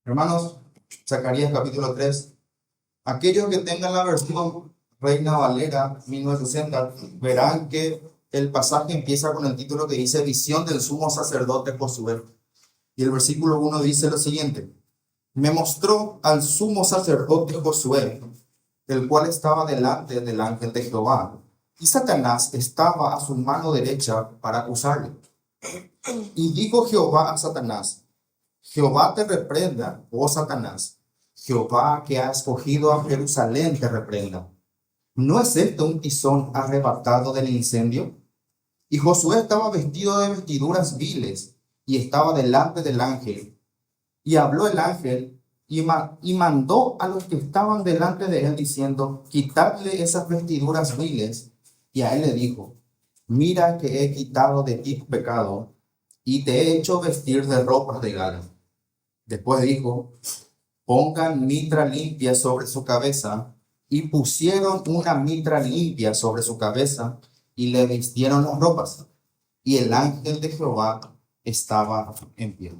Hermanos, Zacarías capítulo 3. Aquellos que tengan la versión Reina Valera 1960 verán que el pasaje empieza con el título que dice Visión del sumo sacerdote Josué. Y el versículo 1 dice lo siguiente: Me mostró al sumo sacerdote Josué, el cual estaba delante del ángel de Jehová, y Satanás estaba a su mano derecha para acusarle. Y dijo Jehová a Satanás: Jehová te reprenda, oh Satanás. Jehová, que ha escogido a Jerusalén, te reprenda. ¿No es esto un tizón arrebatado del incendio? Y Josué estaba vestido de vestiduras viles y estaba delante del ángel. Y habló el ángel y mandó a los que estaban delante de él diciendo: Quitadle esas vestiduras viles. Y a él le dijo: Mira que he quitado de ti tu pecado y te he hecho vestir de ropas de gala. Después dijo: Pongan mitra limpia sobre su cabeza. Y pusieron una mitra limpia sobre su cabeza y le vistieron las ropas. Y el ángel de Jehová estaba en pie.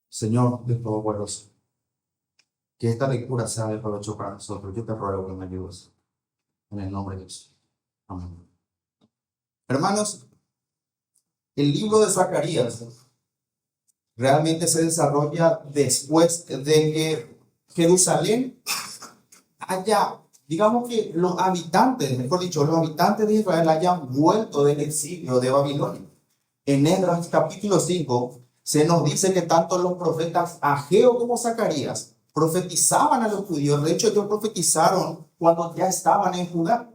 Señor de Todopoderoso, que esta lectura sea de provecho para nosotros. Yo te ruego que me ayudes. En el nombre de Jesús. Amén. Hermanos, el libro de Zacarías realmente se desarrolla después de que Jerusalén haya, digamos que los habitantes, mejor dicho, los habitantes de Israel hayan vuelto del exilio de Babilonia. En Esdras capítulo 5 se nos dice que tanto los profetas Ageo como Zacarías profetizaban a los judíos. De hecho, ellos profetizaron cuando ya estaban en Judá.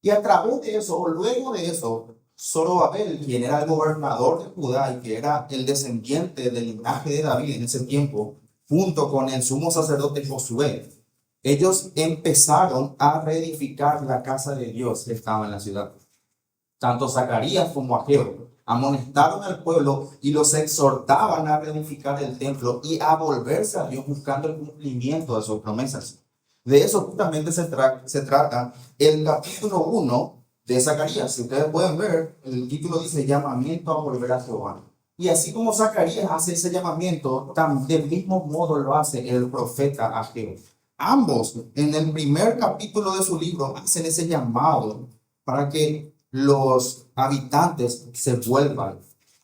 Y a través de eso, o luego de eso, Zorobabel, quien era el gobernador de Judá y que era el descendiente del linaje de David en ese tiempo, junto con el sumo sacerdote Josué, ellos empezaron a reedificar la casa de Dios que estaba en la ciudad. Tanto Zacarías como Ageo amonestaron al pueblo y los exhortaban a reedificar el templo y a volverse a Dios buscando el cumplimiento de sus promesas. De eso justamente se trata el capítulo 1 de Zacarías. Si ustedes pueden ver, el título dice llamamiento a volver a Jehová. Y así como Zacarías hace ese llamamiento, del mismo modo lo hace el profeta Ageo. Ambos, en el primer capítulo de su libro, hacen ese llamado para que los habitantes se vuelvan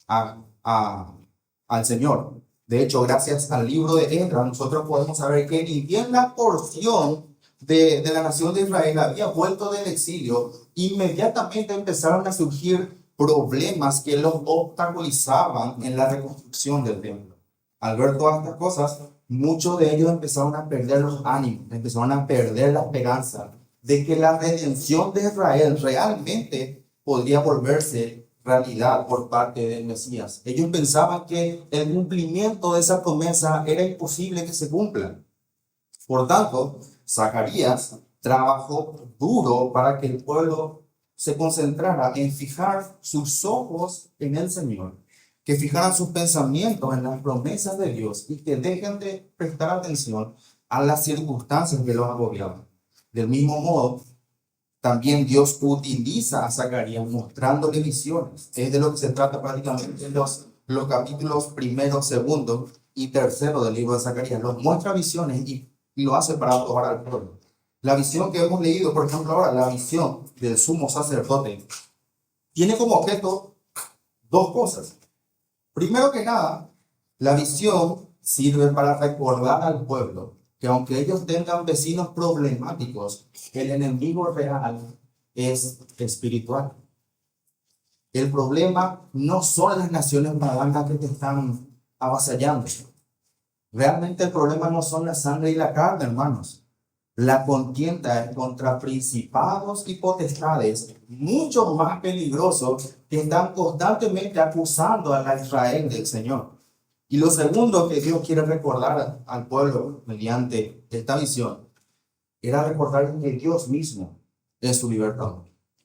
al Señor. De hecho, gracias al libro de Esdras, nosotros podemos saber que ni bien la porción de la nación de Israel había vuelto del exilio, inmediatamente empezaron a surgir problemas que los obstaculizaban en la reconstrucción del templo. Al ver todas estas cosas, muchos de ellos empezaron a perder los ánimos, empezaron a perder la esperanza de que la redención de Israel realmente podría volverse realidad por parte del Mesías. Ellos pensaban que el cumplimiento de esa promesa era imposible que se cumpla. Por tanto, Zacarías trabajó duro para que el pueblo se concentrara en fijar sus ojos en el Señor, que fijaran sus pensamientos en las promesas de Dios y que dejen de prestar atención a las circunstancias que los agobiaban. Del mismo modo, también Dios utiliza a Zacarías mostrándole visiones. Es de lo que se trata prácticamente en los capítulos primero, segundo y tercero del libro de Zacarías. Los muestra visiones y lo hace para probar al pueblo. La visión que hemos leído, por ejemplo, ahora, la visión del sumo sacerdote, tiene como objeto dos cosas. Primero que nada, la visión sirve para recordar al pueblo que aunque ellos tengan vecinos problemáticos, el enemigo real es espiritual. El problema no son las naciones paganas que te están avasallando. Realmente el problema no son la sangre y la carne, hermanos. La contienda es contra principados y potestades, mucho más peligrosos, que están constantemente acusando a la Israel del Señor. Y lo segundo que Dios quiere recordar al pueblo mediante esta visión era recordar que Dios mismo es su libertador.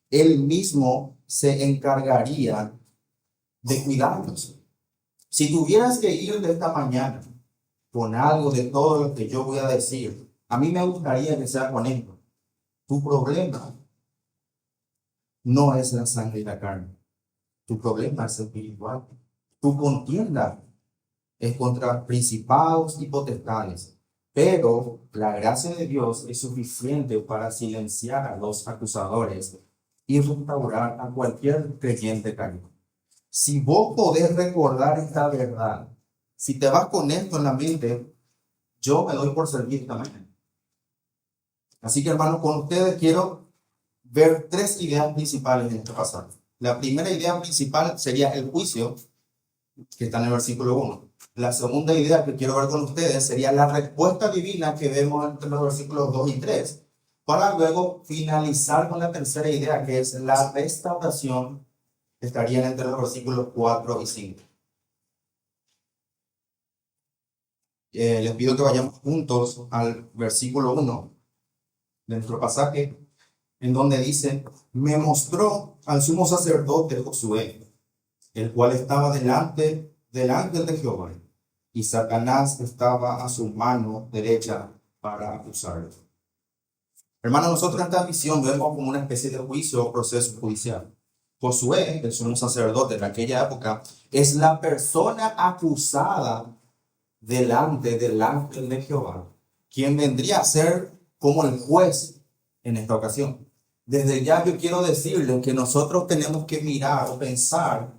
Él mismo se encargaría de cuidarnos. Si tuvieras que ir de esta mañana con algo de todo lo que yo voy a decir, a mí me gustaría que sea con esto. Tu problema no es la sangre y la carne. Tu problema es espiritual. Tu contienda es contra principados y potestades. Pero la gracia de Dios es suficiente para silenciar a los acusadores y restaurar a cualquier creyente caído. Si vos podés recordar esta verdad, si te vas con esto en la mente, yo me doy por servir también. Así que, hermanos, con ustedes quiero ver tres ideas principales en este pasaje. La primera idea principal sería el juicio, que está en el versículo 1. La segunda idea que quiero ver con ustedes sería la respuesta divina que vemos entre los versículos 2 y 3, para luego finalizar con la tercera idea, que es la restauración, que estaría entre los versículos 4 y 5. Les pido que vayamos juntos al versículo 1 de nuestro pasaje, en donde dice: me mostró al sumo sacerdote Josué, el cual estaba delante del ángel de Jehová, y Satanás estaba a su mano derecha para acusarlo. Hermanos, nosotros en esta visión vemos como una especie de juicio o proceso judicial. Josué, el sumo sacerdote en aquella época, es la persona acusada delante del ángel de Jehová, quien vendría a ser como el juez en esta ocasión. Desde ya yo quiero decirles que nosotros tenemos que mirar o pensar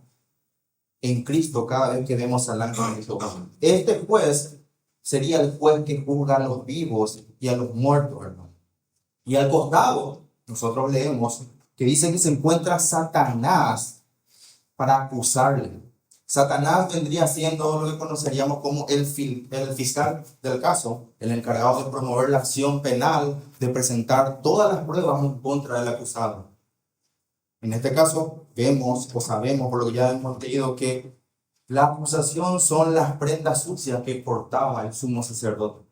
en Cristo cada vez que vemos al ángel de Jehová. Este juez sería el juez que juzga a los vivos y a los muertos, hermano. Y al costado, nosotros leemos que dice que se encuentra Satanás para acusarle. Satanás vendría siendo lo que conoceríamos como el fiscal del caso, el encargado de promover la acción penal, de presentar todas las pruebas en contra del acusado. En este caso, vemos o sabemos, por lo que ya hemos leído, que la acusación son las prendas sucias que portaba el sumo sacerdote.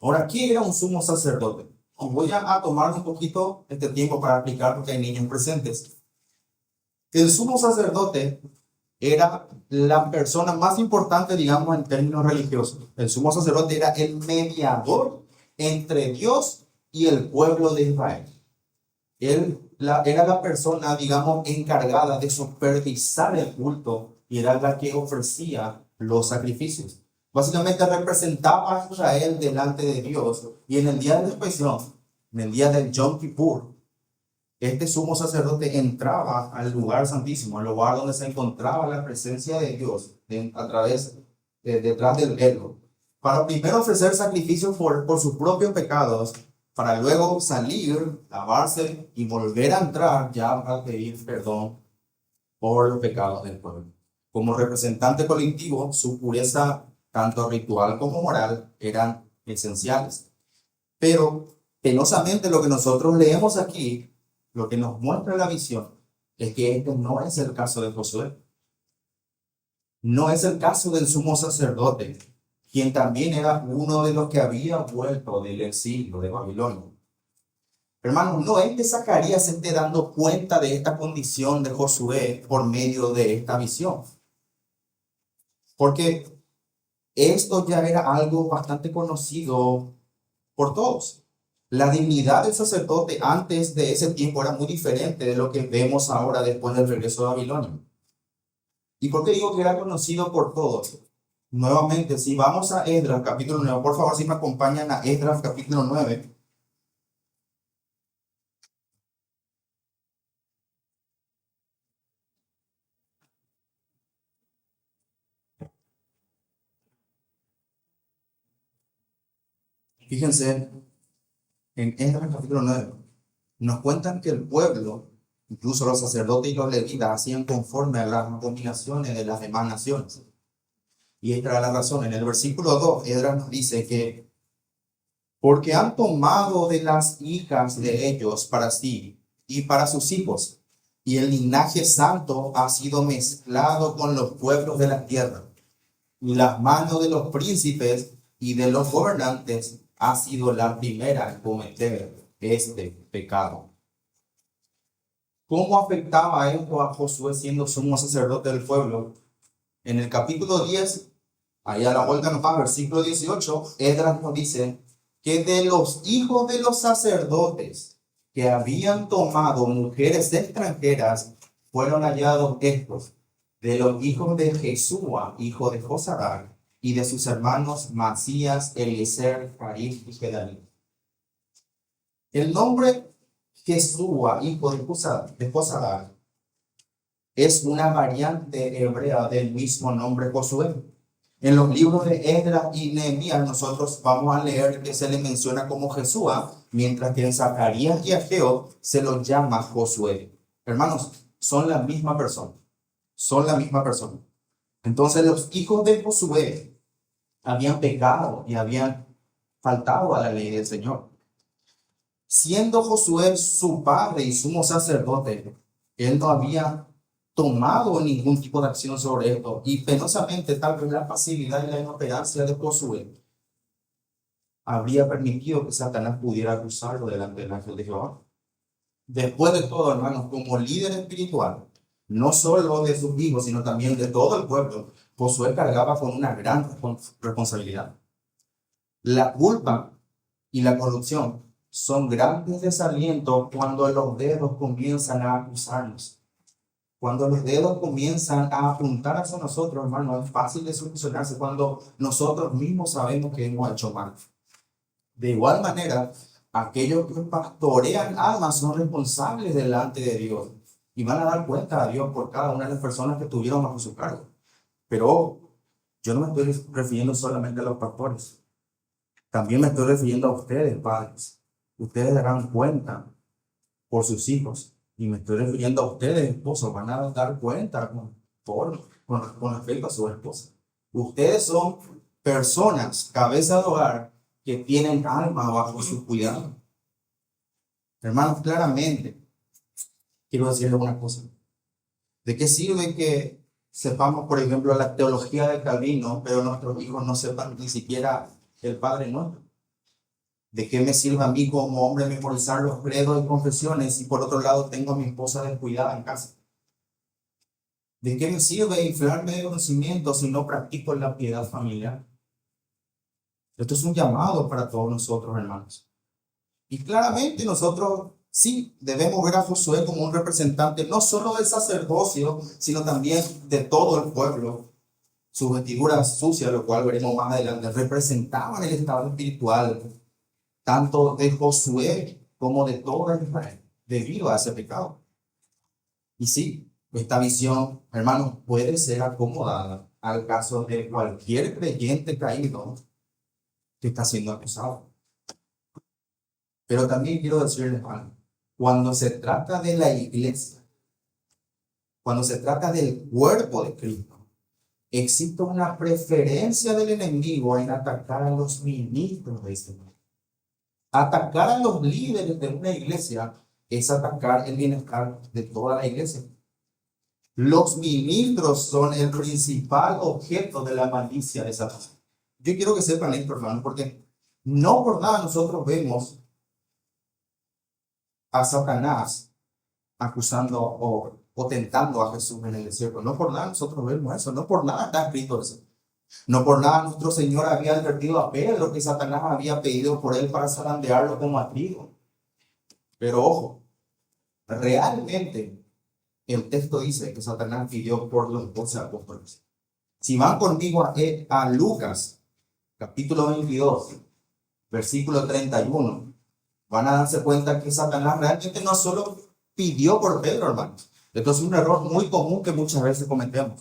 Ahora, ¿quién era un sumo sacerdote? Voy a tomar un poquito este tiempo para explicar porque hay niños presentes. El sumo sacerdote era la persona más importante, digamos, en términos religiosos. El sumo sacerdote era el mediador entre Dios y el pueblo de Israel. Era la persona, digamos, encargada de supervisar el culto y era la que ofrecía los sacrificios. Básicamente representaba a Israel delante de Dios, y en el día de la expiación, en el día del Yom Kippur, este sumo sacerdote entraba al lugar santísimo, al lugar donde se encontraba la presencia de Dios detrás del velo, para primero ofrecer sacrificios por sus propios pecados, para luego salir, lavarse y volver a entrar ya para pedir perdón por los pecados del pueblo. Como representante colectivo, su pureza, tanto ritual como moral, eran esenciales. Pero, penosamente, lo que nosotros leemos aquí, lo que nos muestra la visión, es que este no es el caso de Josué. No es el caso del sumo sacerdote, quien también era uno de los que había vuelto del exilio de Babilonia. Hermanos, no es que Zacarías esté dando cuenta de esta condición de Josué por medio de esta visión, porque esto ya era algo bastante conocido por todos. La dignidad del sacerdote antes de ese tiempo era muy diferente de lo que vemos ahora después del regreso de Babilonia. ¿Y por qué digo que era conocido por todos? Nuevamente, si vamos a Esdras capítulo 9, por favor, si me acompañan a Esdras capítulo 9. Fíjense, en Esdras capítulo 9, nos cuentan que el pueblo, incluso los sacerdotes y los levitas, hacían conforme a las dominaciones de las demás naciones. Y esta era la razón. En el versículo 2, Esdras nos dice que porque han tomado de las hijas de ellos para sí y para sus hijos, y el linaje santo ha sido mezclado con los pueblos de la tierra, y las manos de los príncipes y de los gobernantes ha sido la primera en cometer este pecado. ¿Cómo afectaba esto a Josué siendo sumo sacerdote del pueblo? En el capítulo 10, ahí a la vuelta nos va, versículo 18, Esdras nos dice que de los hijos de los sacerdotes que habían tomado mujeres extranjeras, fueron hallados estos, de los hijos de Jesúa, hijo de Josadar, y de sus hermanos Masías, Eliezer, Farim y Gedalia. El nombre Jesúa, hijo de Josadar, es una variante hebrea del mismo nombre Josué. En los libros de Esdras y Nehemías nosotros vamos a leer que se le menciona como Jesúa, mientras que en Zacarías y Ageo se lo llama Josué. Hermanos, son la misma persona. Son la misma persona. Entonces los hijos de Josué habían pecado y habían faltado a la ley del Señor. Siendo Josué su padre y sumo sacerdote, él no había tomado ningún tipo de acción sobre esto, y penosamente tal vez la pasividad y la inoperancia de Josué habría permitido que Satanás pudiera acusarlo delante del ángel de Jehová. Después de todo, hermanos, como líder espiritual, no solo de sus hijos, sino también de todo el pueblo, Josué cargaba con una gran responsabilidad. La culpa y la corrupción son grandes desalientos cuando los dedos comienzan a acusarnos. Cuando los dedos comienzan a apuntar hacia nosotros, hermano, es fácil de solucionarse cuando nosotros mismos sabemos que hemos hecho mal. De igual manera, aquellos que pastorean almas son responsables delante de Dios y van a dar cuenta a Dios por cada una de las personas que tuvieron bajo su cargo. Pero yo no me estoy refiriendo solamente a los pastores, también me estoy refiriendo a ustedes, padres. Ustedes darán cuenta por sus hijos. Y me estoy refiriendo a ustedes, esposos, van a dar cuenta con respecto a su esposa. Ustedes son personas, cabeza de hogar, que tienen alma bajo su cuidado. Hermanos, claramente, quiero decirles una cosa. ¿De qué sirve que sepamos, por ejemplo, la teología de Calvino, pero nuestros hijos no sepan ni siquiera el Padre Nuestro? ¿De qué me sirve a mí como hombre memorizar los credos y confesiones y por otro lado tengo a mi esposa descuidada en casa? ¿De qué me sirve inflarme de conocimiento si no practico la piedad familiar? Esto es un llamado para todos nosotros, hermanos. Y claramente nosotros sí debemos ver a Josué como un representante no solo del sacerdocio, sino también de todo el pueblo. Sus vestiduras sucias, lo cual veremos más adelante, representaban el estado espiritual tanto de Josué como de todo Israel, debido a ese pecado. Y sí, esta visión, hermanos, puede ser acomodada al caso de cualquier creyente caído que está siendo acusado. Pero también quiero decirles algo. Cuando se trata de la iglesia, cuando se trata del cuerpo de Cristo, existe una preferencia del enemigo en atacar a los ministros de este mundo. Atacar a los líderes de una iglesia es atacar el bienestar de toda la iglesia. Los ministros son el principal objeto de la malicia de Satanás. Yo quiero que sepan esto, hermano, porque no por nada nosotros vemos a Satanás acusando o tentando a Jesús en el desierto. No por nada nosotros vemos eso, no por nada está escrito eso. No por nada nuestro Señor había advertido a Pedro que Satanás había pedido por él para zarandearlo como a trigo. Pero ojo, realmente el texto dice que Satanás pidió por los 12 apóstoles. Si van conmigo a Lucas, capítulo 22, versículo 31, van a darse cuenta que Satanás realmente no solo pidió por Pedro, hermanos. Esto es un error muy común que muchas veces cometemos.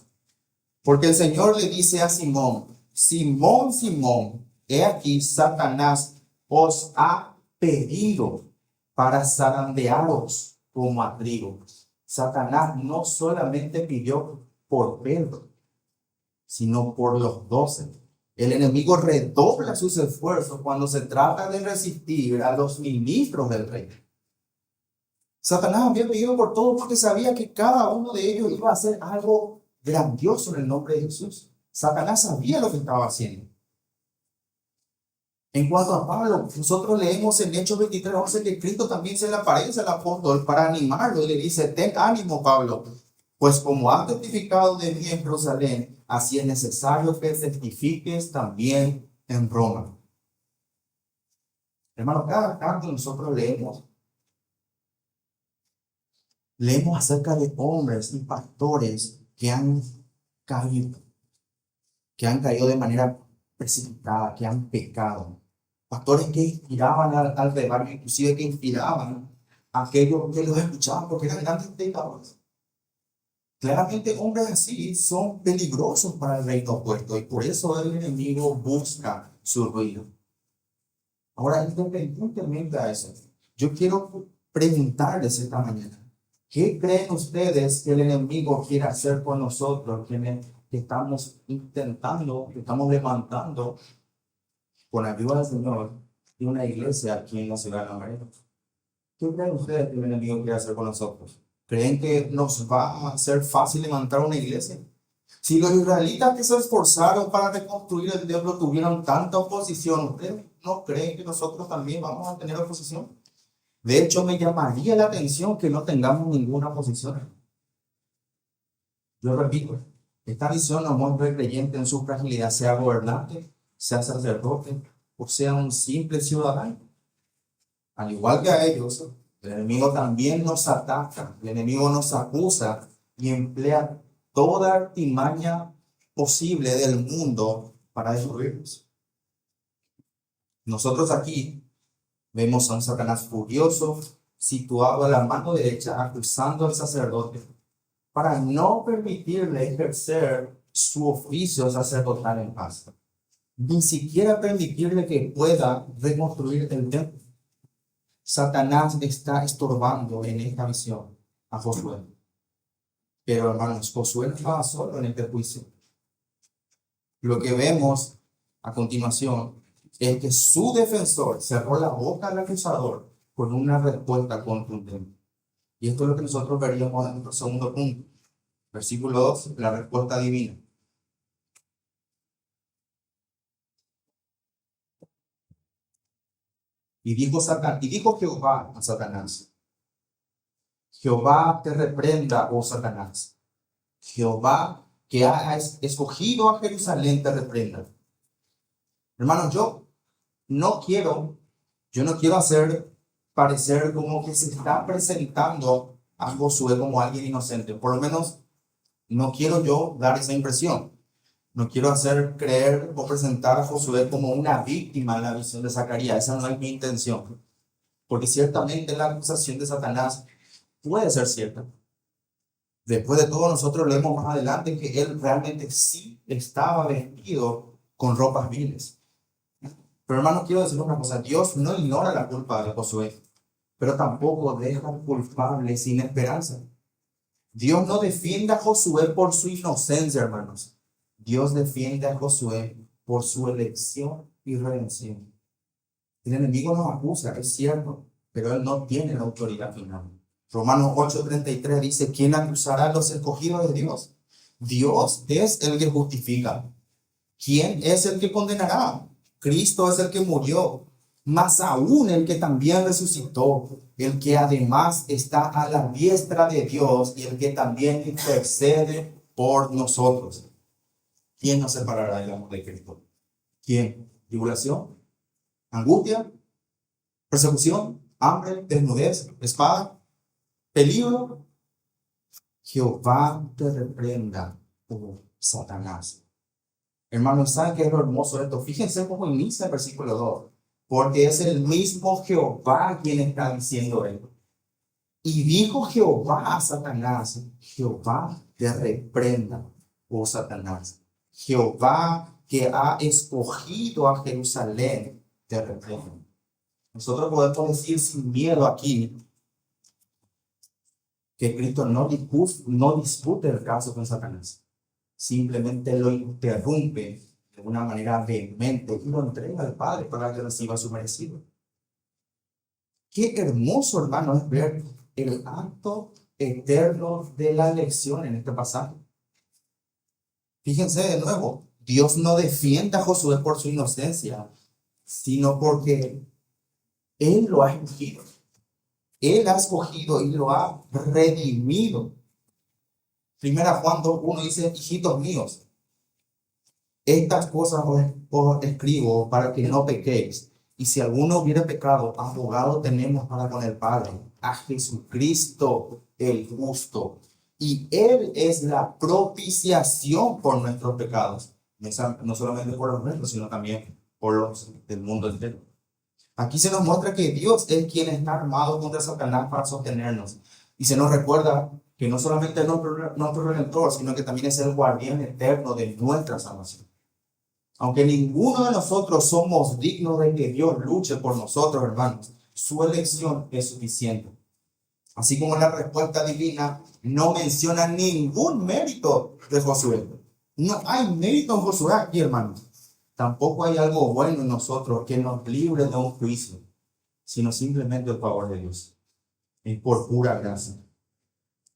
Porque el Señor le dice a Simón, Simón, Simón, he aquí Satanás os ha pedido para zarandearos como a trigo. Satanás no solamente pidió por Pedro, sino por los 12. El enemigo redobla sus esfuerzos cuando se trata de resistir a los ministros del rey. Satanás había pedido por todo porque sabía que cada uno de ellos iba a hacer algo grandioso en el nombre de Jesús. Satanás sabía lo que estaba haciendo. En cuanto a Pablo, nosotros leemos en Hechos 23:11 que Cristo también se le aparece al apóstol para animarlo y le dice: ten ánimo, Pablo, pues como has testificado de mí en Jerusalén, así es necesario que testifiques también en Roma. Hermano, cada tanto nosotros leemos acerca de hombres y pastores caído, que han caído de manera precipitada, que han pecado. Pastores que inspiraban al rebaño, inclusive que inspiraban a aquellos que los escuchaban porque eran grandes pecadores. Claramente hombres así son peligrosos para el reino opuesto y por eso el enemigo busca su ruina. Ahora, independientemente de eso, yo quiero preguntarles esta mañana, ¿qué creen ustedes que el enemigo quiere hacer con nosotros, quienes estamos intentando, que estamos levantando con la ayuda del Señor y una iglesia aquí en la ciudad de La Marina? ¿Qué creen ustedes que el enemigo quiere hacer con nosotros? ¿Creen que nos va a ser fácil levantar una iglesia? Si los israelitas que se esforzaron para reconstruir el templo tuvieron tanta oposición, ¿ustedes no creen que nosotros también vamos a tener oposición? De hecho, me llamaría la atención que no tengamos ninguna oposición. Yo repito, esta visión nos muestra el creyente en su fragilidad, sea gobernante, sea sacerdote o sea un simple ciudadano. Al igual que a ellos, el enemigo también nos ataca, el enemigo nos acusa y emplea toda artimaña posible del mundo para destruirnos. Nosotros aquí vemos a un Satanás furioso situado a la mano derecha acusando al sacerdote para no permitirle ejercer su oficio sacerdotal en paz. Ni siquiera permitirle que pueda reconstruir el templo. Satanás está estorbando en esta visión a Josué. Pero hermanos, Josué no estaba solo en este juicio. Lo que vemos a continuación es que su defensor cerró la boca al acusador con una respuesta contundente. Y esto es lo que nosotros veríamos en nuestro segundo punto. Versículo 2, la respuesta divina. Y dijo Jehová a Satanás: Jehová te reprenda, oh Satanás. Jehová que ha escogido a Jerusalén te reprenda. Hermanos, yo no quiero hacer parecer como que se está presentando a Josué como alguien inocente. Por lo menos no quiero yo dar esa impresión. No quiero hacer creer o presentar a Josué como una víctima en la visión de Zacarías. Esa no es mi intención. Porque ciertamente la acusación de Satanás puede ser cierta. Después de todo, nosotros leemos más adelante que él realmente sí estaba vestido con ropas viles. Pero hermanos, quiero decir una cosa: Dios no ignora la culpa de Josué, pero tampoco deja al culpable sin esperanza. Dios no defiende a Josué por su inocencia, hermanos. Dios defiende a Josué por su elección y redención. El enemigo nos acusa, es cierto, pero él no tiene la autoridad final. Romanos 8:33 dice: ¿quién acusará a los escogidos de Dios? Dios es el que justifica. ¿Quién es el que condenará? Cristo es el que murió, más aún el que también resucitó, el que además está a la diestra de Dios y el que también intercede por nosotros. ¿Quién nos separará del amor de Cristo? ¿Quién? ¿Tribulación? ¿Angustia? ¿Persecución? ¿Hambre? ¿Desnudez? ¿Espada? ¿Peligro? Jehová te reprenda, oh Satanás. Hermanos, ¿saben qué es lo hermoso de esto? Fíjense cómo inicia el versículo 2. Porque es el mismo Jehová quien está diciendo esto. Y dijo Jehová a Satanás: Jehová te reprenda, oh Satanás. Jehová que ha escogido a Jerusalén te reprenda. Nosotros podemos decir sin miedo aquí que Cristo no discute el caso con Satanás. Simplemente lo interrumpe de una manera vehemente y lo entrega al Padre para que reciba su merecido. Qué hermoso, hermano, es ver el acto eterno de la elección en este pasaje. Fíjense de nuevo, Dios no defiende a Josué por su inocencia, sino porque Él lo ha escogido. Él ha escogido y lo ha redimido. Primera Juan 2:1 dice: hijitos míos, estas cosas os escribo para que no pequéis. Y si alguno hubiera pecado, abogado tenemos para con el Padre, a Jesucristo el justo. Y Él es la propiciación por nuestros pecados. No solamente por los nuestros, sino también por los del mundo entero. Aquí se nos muestra que Dios es quien está armado contra Satanás para sostenernos. Y se nos recuerda que no solamente es nuestro Redentor, sino que también es el guardián eterno de nuestra salvación. Aunque ninguno de nosotros somos dignos de que Dios luche por nosotros, hermanos, su elección es suficiente. Así como la respuesta divina no menciona ningún mérito de Josué. No hay mérito en Josué aquí, hermanos. Tampoco hay algo bueno en nosotros que nos libre de un juicio, sino simplemente el favor de Dios. Es por pura gracia.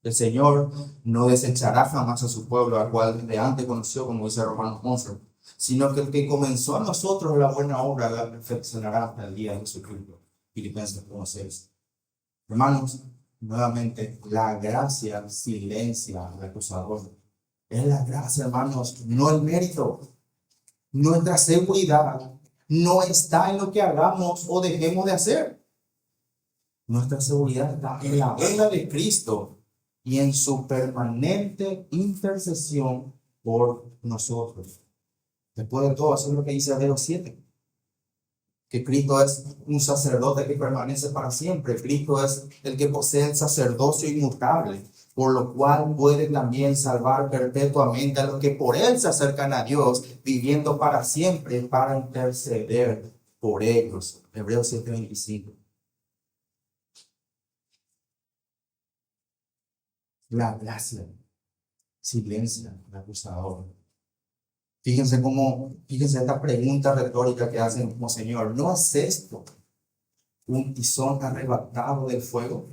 El Señor no desechará jamás a su pueblo, al cual desde antes conoció, como dice Romanos 11, sino que el que comenzó a nosotros la buena obra la perfeccionará hasta el día de Jesucristo. Filipenses 1:6. Hermanos, nuevamente, la gracia silencia al acusador. Es la gracia, hermanos, no el mérito. Nuestra seguridad no está en lo que hagamos o dejemos de hacer. Nuestra seguridad está en la obra de Cristo y en su permanente intercesión por nosotros. Después de todo, eso es lo que dice Hebreos 7. Que Cristo es un sacerdote que permanece para siempre. Cristo es el que posee el sacerdocio inmutable, por lo cual puede también salvar perpetuamente a los que por él se acercan a Dios, viviendo para siempre para interceder por ellos. Hebreos 7:25. La gracia silencia al acusador. Fíjense esta pregunta retórica que hacen como Señor, ¿no es esto un tizón arrebatado del fuego?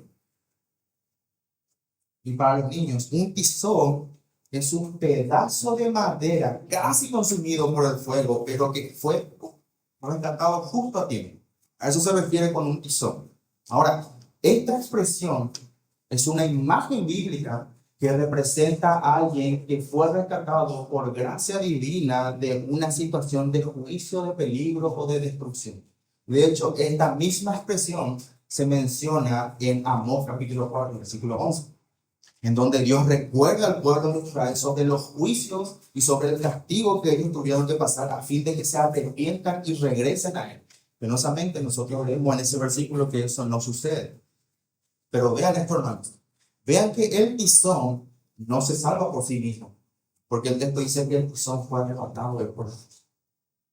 Y para los niños, un tizón es un pedazo de madera casi consumido por el fuego, pero que fue rescatado justo a tiempo. A eso se refiere con un tizón. Ahora, esta expresión es una imagen bíblica que representa a alguien que fue rescatado por gracia divina de una situación de juicio, de peligro o de destrucción. De hecho, esta misma expresión se menciona en Amós capítulo 4, versículo 11, en donde Dios recuerda al pueblo de Israel sobre los juicios y sobre el castigo que ellos tuvieron que pasar a fin de que se arrepientan y regresen a Él. Penosamente, nosotros leemos en ese versículo que eso no sucede. Pero vean esto, hermanos. Vean que el tizón no se salva por sí mismo, porque el texto dice que el tizón fue arrebatado del pueblo.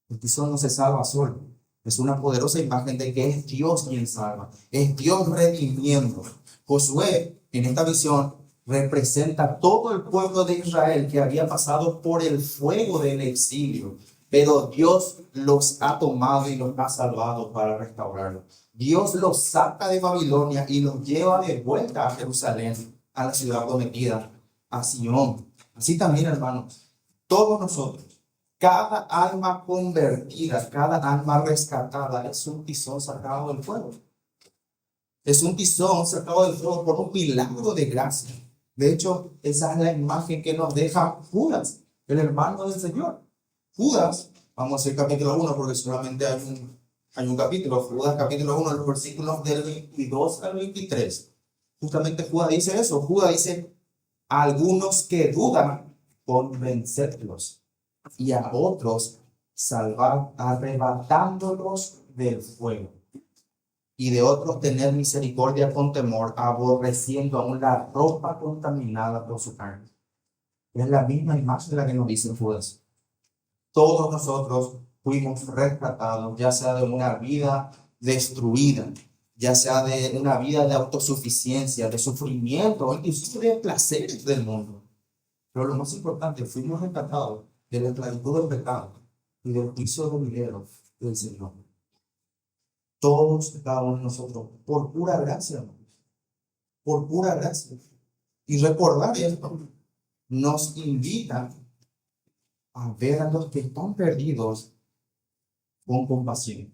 El tizón no se salva solo. Es una poderosa imagen de que es Dios quien salva. Es Dios redimiendo. Josué, en esta visión, representa todo el pueblo de Israel que había pasado por el fuego del exilio, pero Dios los ha tomado y los ha salvado para restaurarlos. Dios los saca de Babilonia y los lleva de vuelta a Jerusalén, a la ciudad prometida, a Sion. Así también, hermanos, todos nosotros, cada alma convertida, cada alma rescatada es un tizón sacado del fuego. Es un tizón sacado del fuego por un milagro de gracia. De hecho, esa es la imagen que nos deja Judas, el hermano del Señor. Judas, vamos a hacer capítulo 1 porque solamente hay un capítulo, Judas capítulo 1, los versículos del 22 al 23. Justamente Judas dice eso. Judas dice, a algunos que dudan, convencerlos, y a otros salvar, arrebatándolos del fuego. Y de otros tener misericordia con temor, aborreciendo aún la ropa contaminada por su carne. Es la misma imagen la que nos dice Judas. Todos nosotros fuimos rescatados, ya sea de una vida destruida, ya sea de una vida de autosuficiencia, de sufrimiento, inclusive de placeres del mundo. Pero lo más importante, fuimos rescatados de la esclavitud del pecado y del juicio venidero del Señor. Todos, cada uno de nosotros, por pura gracia, por pura gracia. Y recordar esto nos invita a ver a los que están perdidos con compasión,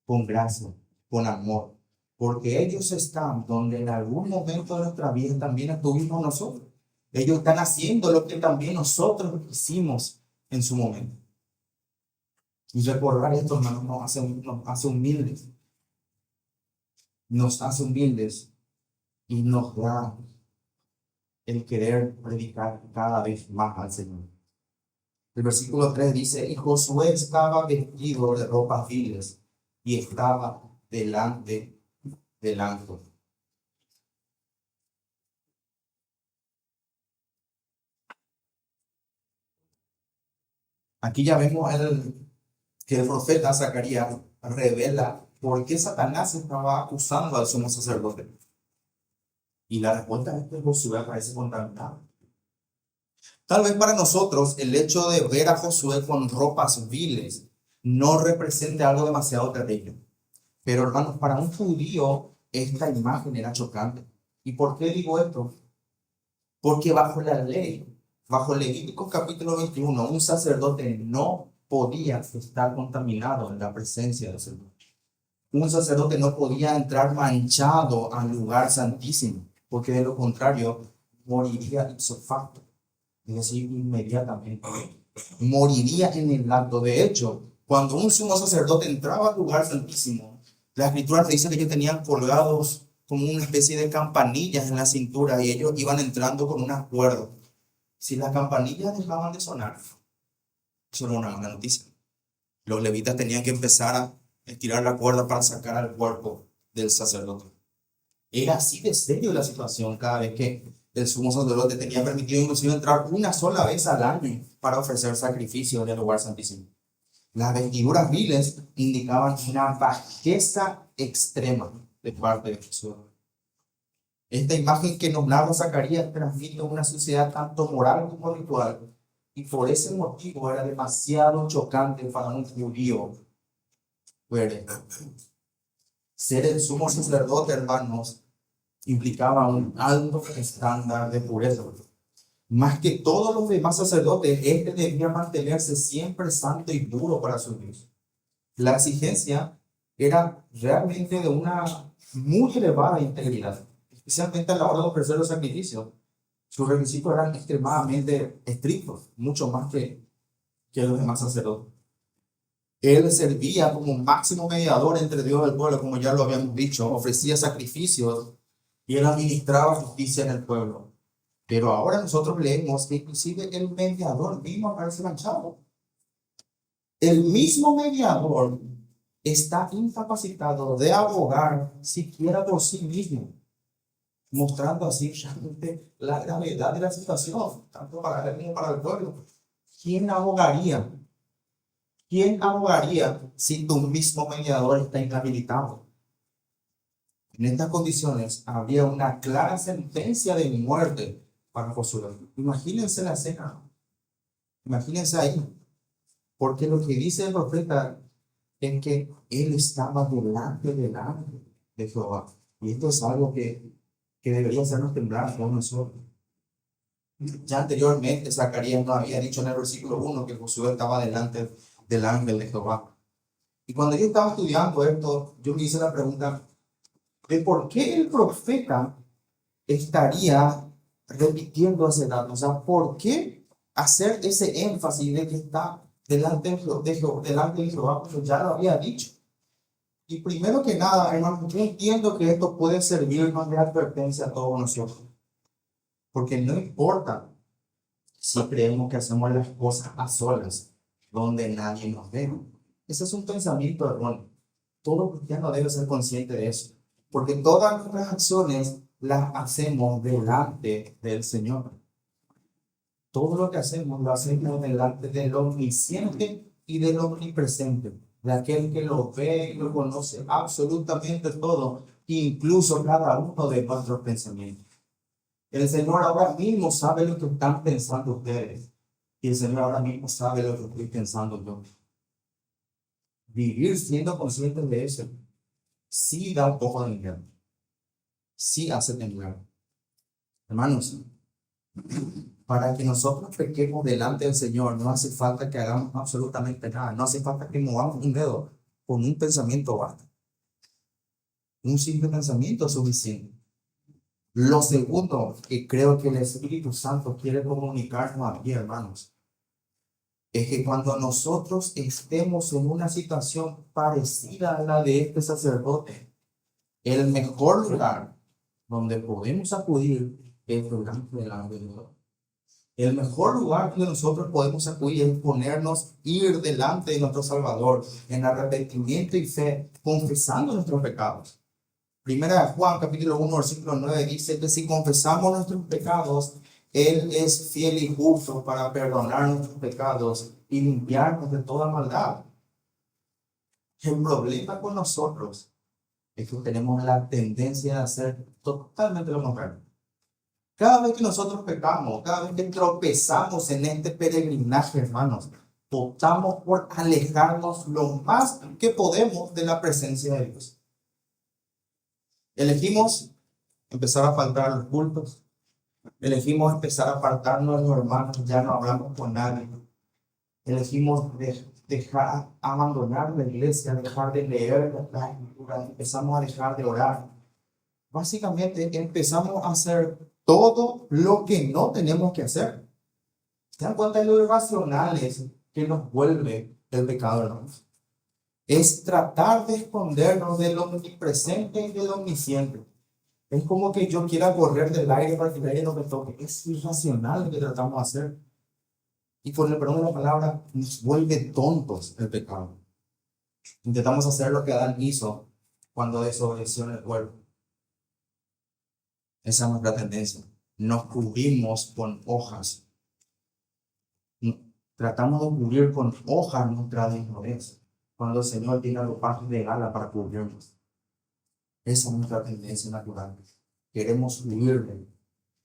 con gracia, con amor, porque ellos están donde en algún momento de nuestra vida también estuvimos nosotros. Ellos están haciendo lo que también nosotros hicimos en su momento. Y recordar esto, hermanos, nos hace humildes y nos da el querer predicar cada vez más al Señor. El versículo 3 dice, y Josué estaba vestido de ropas viles y estaba delante del ángel. Aquí ya vemos que el profeta Zacarías revela por qué Satanás estaba acusando al sumo sacerdote. Y la respuesta es que Josué aparece contaminado. Tal vez para nosotros el hecho de ver a Josué con ropas viles no represente algo demasiado terrible. Pero hermanos, para un judío esta imagen era chocante. ¿Y por qué digo esto? Porque bajo la ley, bajo Levítico capítulo 21, un sacerdote no podía estar contaminado en la presencia del Señor. Un sacerdote no podía entrar manchado al lugar santísimo, porque de lo contrario moriría ipso facto, es decir, inmediatamente. Moriría en el acto. De hecho, cuando un sumo sacerdote entraba al lugar santísimo, la escritura dice que ellos tenían colgados como una especie de campanillas en la cintura y ellos iban entrando con unas cuerdas. Si las campanillas dejaban de sonar, eso era una mala noticia. Los levitas tenían que empezar a estirar la cuerda para sacar al cuerpo del sacerdote. Era así de serio la situación cada vez que el sumo sacerdote tenía permitido inclusive entrar una sola vez al año para ofrecer sacrificio en el lugar santísimo. Las vestiduras viles indicaban una bajeza extrema de parte de Jesús. Esta imagen que nos narra Zacarías transmite una sociedad tanto moral como ritual, y por ese motivo era demasiado chocante para un judío. Ser el sumo sacerdote, hermanos, implicaba un alto estándar de pureza. Más que todos los demás sacerdotes, este debía mantenerse siempre santo y puro para su Dios. La exigencia era realmente de una muy elevada integridad, especialmente a la hora de ofrecer los sacrificios. Sus requisitos eran extremadamente estrictos, mucho más que los demás sacerdotes. Él servía como máximo mediador entre Dios y el pueblo, como ya lo habíamos dicho, ofrecía sacrificios y él administraba justicia en el pueblo. Pero ahora nosotros leemos que inclusive el mediador vino a aparecer manchado. El mismo mediador está incapacitado de abogar siquiera por sí mismo, mostrando así realmente la gravedad de la situación, tanto para él como para el pueblo. ¿Quién abogaría? ¿Quién abogaría si tu mismo mediador está inhabilitado? En estas condiciones habría una clara sentencia de muerte para Josué. Imagínense la escena, imagínense ahí, porque lo que dice el profeta es que él estaba delante del ángel de Jehová. Y esto es algo que debería hacernos temblar con nosotros. Ya anteriormente Zacarías nos había dicho en el versículo 1 que Josué estaba delante del ángel de Jehová. Y cuando yo estaba estudiando esto, yo me hice la pregunta de por qué el profeta estaría repitiendo ese dato. O sea, ¿por qué hacer ese énfasis de que está delante de Jehová cuando ya lo había dicho? Y primero que nada, hermano, yo entiendo que esto puede servirnos de advertencia a todos nosotros. Porque no importa si creemos que hacemos las cosas a solas, donde nadie nos ve. Ese es un pensamiento erróneo. Todo cristiano debe ser consciente de eso. Porque todas nuestras acciones las hacemos delante del Señor. Todo lo que hacemos lo hacemos delante del omnisciente y del omnipresente, de aquel que lo ve y lo conoce absolutamente todo, incluso cada uno de nuestros pensamientos. El Señor ahora mismo sabe lo que están pensando ustedes, y el Señor ahora mismo sabe lo que estoy pensando yo. Vivir siendo conscientes de eso sí da un poco de miedo, sí hace temblar. Hermanos, para que nosotros pequemos delante del Señor, no hace falta que hagamos absolutamente nada. No hace falta que movamos un dedo. Con un pensamiento basta. Un simple pensamiento es suficiente. Lo segundo que creo que el Espíritu Santo quiere comunicarnos aquí, hermanos, es que cuando nosotros estemos en una situación parecida a la de este sacerdote, el mejor lugar donde podemos acudir es delante de Dios. El mejor lugar donde nosotros podemos acudir es ponernos, ir delante de nuestro Salvador en arrepentimiento y fe, confesando nuestros pecados. Primera de Juan, capítulo 1, versículo 9, dice que si confesamos nuestros pecados, Él es fiel y justo para perdonar nuestros pecados y limpiarnos de toda maldad. El problema con nosotros es que tenemos la tendencia de hacer totalmente lo contrario. Cada vez que nosotros pecamos, cada vez que tropezamos en este peregrinaje, hermanos, optamos por alejarnos lo más que podemos de la presencia de Dios. Elegimos empezar a faltar a los cultos, elegimos empezar a apartarnos de los hermanos, ya no hablamos con nadie, elegimos dejar, abandonar la iglesia, dejar de leer la escritura, empezamos a dejar de orar. Básicamente empezamos a hacer todo lo que no tenemos que hacer. ¿Se dan cuenta de lo irracionales que nos vuelve el pecado, hermanos? Es tratar de escondernos de lo omnipresente y de lo omnisciente. Es como que yo quiera correr del aire para que el aire no me toque. Es irracional lo que tratamos de hacer. Y por el perdón de la palabra, nos vuelve tontos el pecado. Intentamos hacer lo que Adán hizo cuando desobedeció en el cuerpo. Esa es nuestra tendencia. Nos cubrimos con hojas. Tratamos de cubrir con hojas nuestra desnudez, cuando el Señor tiene ropajes de gala para cubrirnos. Esa es nuestra tendencia natural. Queremos huirle.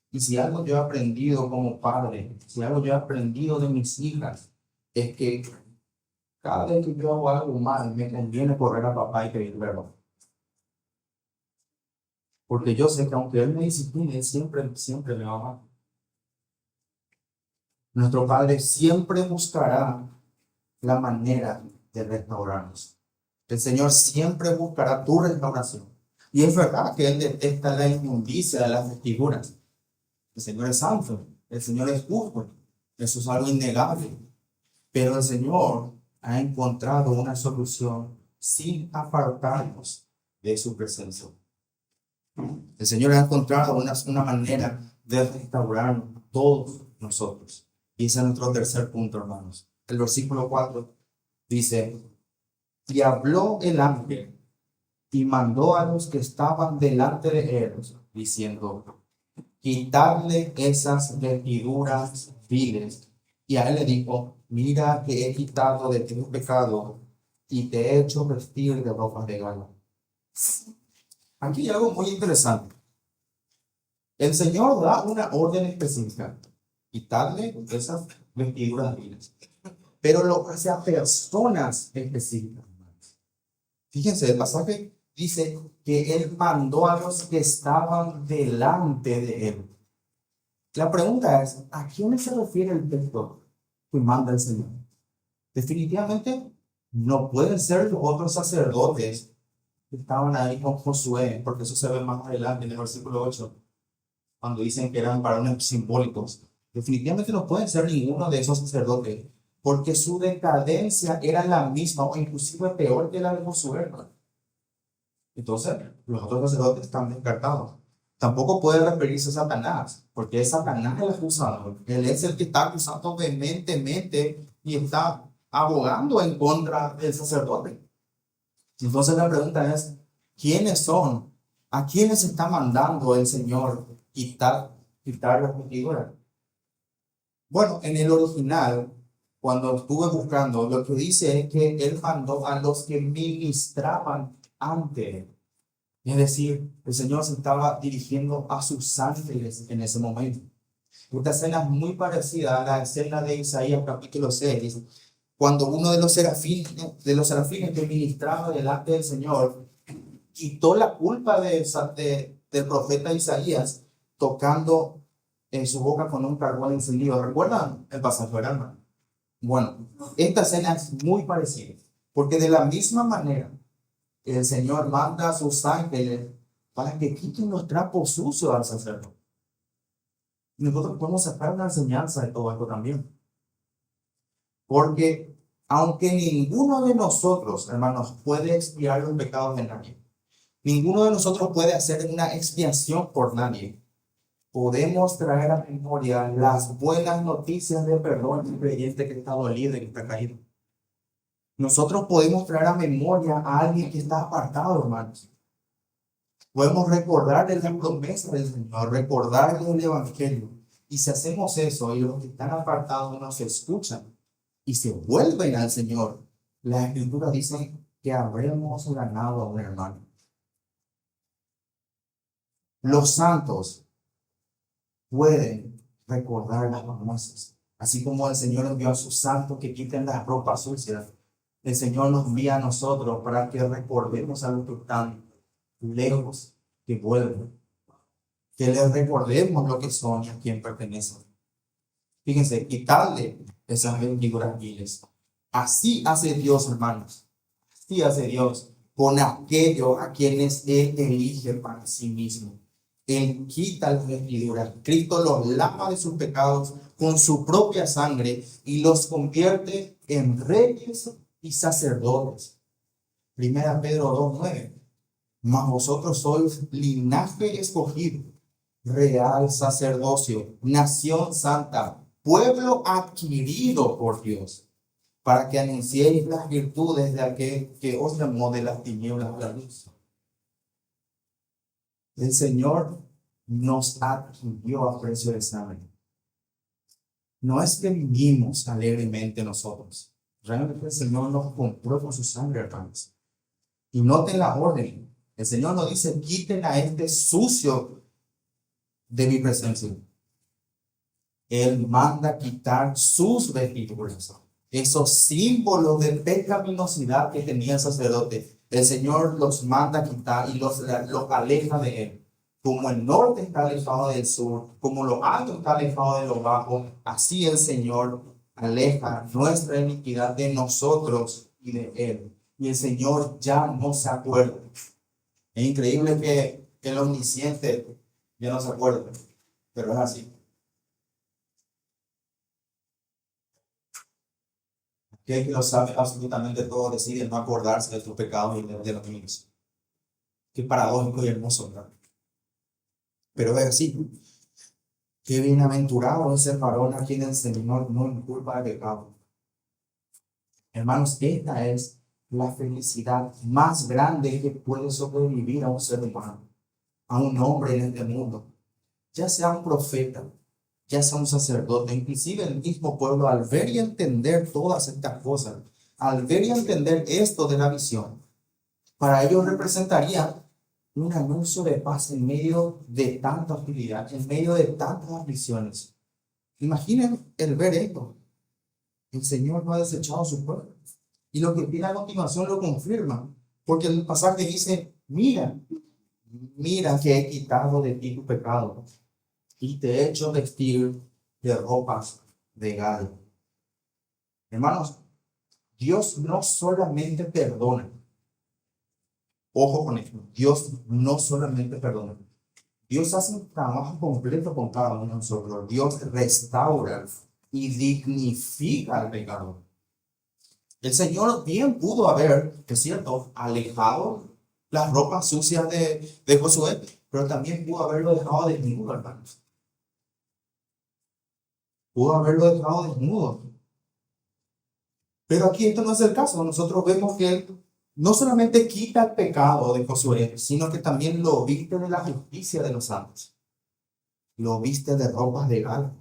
Y si algo yo he aprendido como padre, si algo yo he aprendido de mis hijas, es que cada vez que yo hago algo mal, me conviene correr a papá y pedir perdón. Porque yo sé que aunque Él me discipline, siempre me va a amar. Nuestro Padre siempre buscará la manera de restaurarnos. El Señor siempre buscará tu restauración. Y es verdad que Él detesta la inmundicia de las vestiduras. El Señor es santo, el Señor es justo. Eso es algo innegable. Pero el Señor ha encontrado una solución sin apartarnos de su presencia. El Señor ha encontrado una manera de restaurarnos todos nosotros. Y ese es nuestro tercer punto, hermanos. El versículo 4 dice: y habló el ángel y mandó a los que estaban delante de él, diciendo: quitarle esas vestiduras viles. Y a él le dijo: mira que he quitado de ti tu pecado y te he hecho vestir de ropas de gala. Aquí hay algo muy interesante. El Señor da una orden específica: quitarle esas vestiduras viles. Pero lo hace a personas específicas. Fíjense, el pasaje dice que Él mandó a los que estaban delante de Él. La pregunta es: ¿a quiénes se refiere el texto que manda el Señor? Definitivamente no pueden ser los otros sacerdotes que estaban ahí con Josué, porque eso se ve más adelante en el versículo 8, cuando dicen que eran varones simbólicos. Definitivamente no pueden ser ninguno de esos sacerdotes, porque su decadencia era la misma o inclusive peor que la de Josué. Entonces, los otros sacerdotes están descartados. Tampoco puede referirse a Satanás, porque es Satanás el acusador. Él es el que está acusando vehementemente y está abogando en contra del sacerdote. Entonces la pregunta es: ¿quiénes son? ¿A quiénes está mandando el Señor quitar las vestiduras? Bueno, en el original, cuando estuve buscando, lo que dice es que Él mandó a los que ministraban ante Él. Es decir, el Señor se estaba dirigiendo a sus ángeles en ese momento. Esta escena es muy parecida a la escena de Isaías capítulo 6, cuando uno de los serafines que ministraba delante del Señor quitó la culpa del profeta Isaías tocando en su boca con un carbón encendido. ¿Recuerdan el pasaje, verdad? Bueno, esta escena es muy parecida, porque de la misma manera el Señor manda a sus ángeles para que quiten los trapos sucios al sacerdote. Nosotros podemos sacar una enseñanza de todo esto también. Porque aunque ninguno de nosotros, hermanos, puede expiar los pecados de nadie, ninguno de nosotros puede hacer una expiación por nadie, podemos traer a memoria las buenas noticias de perdón del creyente que está dolido y que está caído. Nosotros podemos traer a memoria a alguien que está apartado, hermanos. Podemos recordarles las promesas del Señor, recordarles el Evangelio. Y si hacemos eso y los que están apartados nos escuchan y se vuelven al Señor, las Escrituras dicen que habremos ganado a un hermano. Los santos pueden recordar las promesas. Así como el Señor envió a sus santos que quiten las ropas sucias, el Señor nos envía a nosotros para que recordemos a los que están lejos, que vuelven, que les recordemos lo que son y a quién pertenecen. Fíjense, quitarle esas vestiduras viles. Así hace Dios, hermanos. Así hace Dios con aquellos a quienes Él elige para sí mismo. Él quita las vestiduras. Cristo los lava de sus pecados con su propia sangre y los convierte en reyes y sacerdotes. Primera Pedro 2:9. Mas vosotros sois linaje escogido, real sacerdocio, nación santa, pueblo adquirido por Dios, para que anunciéis las virtudes de aquel que os llamó de las tinieblas a la luz. El Señor nos adquirió a precio de sangre. No es que vivimos alegremente nosotros. Realmente el Señor nos compró con su sangre, hermanos. Y noten la orden. El Señor nos dice, quiten a este sucio de mi presencia. Él manda quitar sus vestiduras, esos símbolos de pecaminosidad que tenía el sacerdote. El Señor los manda quitar y los aleja de Él. Como el norte está alejado del sur, como lo alto está alejado de lo bajo, así el Señor aleja nuestra iniquidad de nosotros y de Él. Y el Señor ya no se acuerda. Es increíble que el omnisciente ya no se acuerde, pero es así. Aquel que lo sabe absolutamente todo decide no acordarse de tus pecados y de los míos. Qué paradójico y hermoso, ¿verdad? Pero es así. Qué bienaventurado es el varón a quien el Señor no inculpa de pecado. Hermanos, esta es la felicidad más grande que puede sobrevivir a un ser humano, a un hombre en este mundo, ya sea un profeta, ya sea un sacerdote, inclusive el mismo pueblo, al ver y entender todas estas cosas, al ver y entender esto de la visión, para ellos representaría un anuncio de paz en medio de tanta hostilidad, en medio de tantas aflicciones. Imaginen el ver esto. El Señor no ha desechado a su pueblo. Y lo que viene a continuación lo confirma, porque el pasaje dice, mira que he quitado de ti tu pecado y te he hecho vestir de ropas de gala. Hermanos, Dios no solamente perdona. Ojo con esto, Dios no solamente perdona. Dios hace un trabajo completo con cada uno de nosotros. Dios restaura y dignifica al pecador. El Señor bien pudo haber, es cierto, alejado las ropas sucias de Josué, pero también pudo haberlo dejado desnudo, hermanos. Pudo haberlo dejado desnudo. Pero aquí esto no es el caso. Nosotros vemos que Él no solamente quita el pecado de Josué, sino que también lo viste de la justicia de los santos. Lo viste de ropas de gala.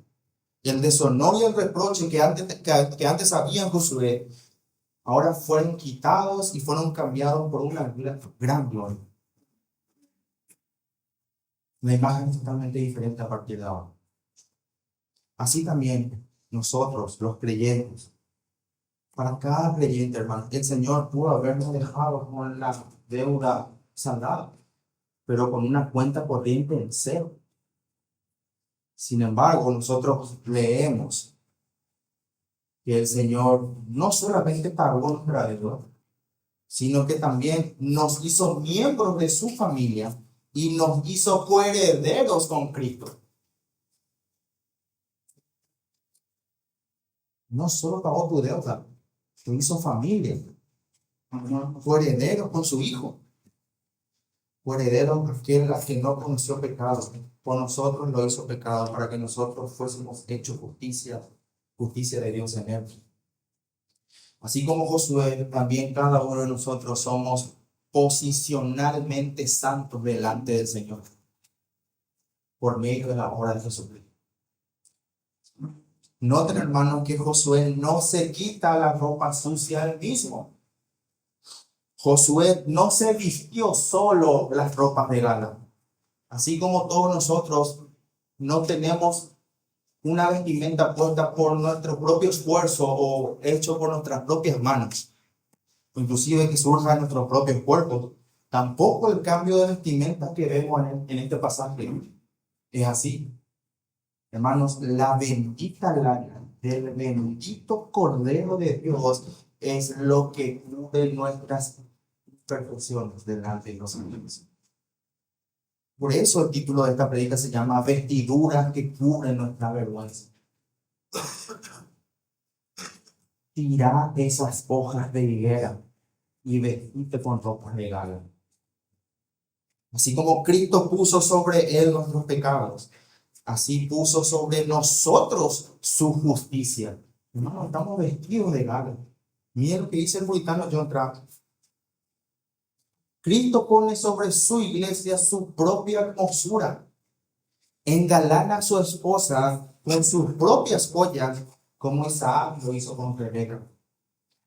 El deshonor y el reproche que antes había en Josué, ahora fueron quitados y fueron cambiados por una gran gloria. La imagen es totalmente diferente a partir de ahora. Así también nosotros, los creyentes, para cada creyente, hermano, el Señor pudo habernos dejado con la deuda saldada, pero con una cuenta corriente en cero. Sin embargo, nosotros leemos que el Señor no solamente pagó nuestra deuda, sino que también nos hizo miembros de su familia y nos hizo coherederos con Cristo. no solo pagó tu deuda, te hizo familia, fue heredero con su hijo, fue heredero aquel a quien no conoció pecado, por nosotros lo hizo pecado, para que nosotros fuésemos hechos justicia, justicia de Dios en él. Así como Josué, también cada uno de nosotros somos posicionalmente santos delante del Señor, por medio de la obra de Jesucristo. Noten, hermanos, que Josué no se quita la ropa sucia él mismo. Josué no se vistió solo las ropas de gala. Así como todos nosotros no tenemos una vestimenta puesta por nuestro propio esfuerzo o hecho por nuestras propias manos, o inclusive que surja de nuestros propios cuerpos, tampoco el cambio de vestimenta que vemos en este pasaje es así. Hermanos, la bendita lana del bendito Cordero de Dios es lo que cubre nuestras imperfecciones delante de los ángeles. Por eso el título de esta predica se llama Vestiduras que cubren nuestra vergüenza. Tira esas hojas de higuera y vestirte con ropas de gala. Así como Cristo puso sobre él nuestros pecados, así puso sobre nosotros su justicia. Hermanos, estamos vestidos de gala. Miren lo que dice el puritano John Trapp. Cristo pone sobre su iglesia su propia hermosura. Engalana a su esposa con sus propias joyas, como Isaac lo hizo con Rebeca.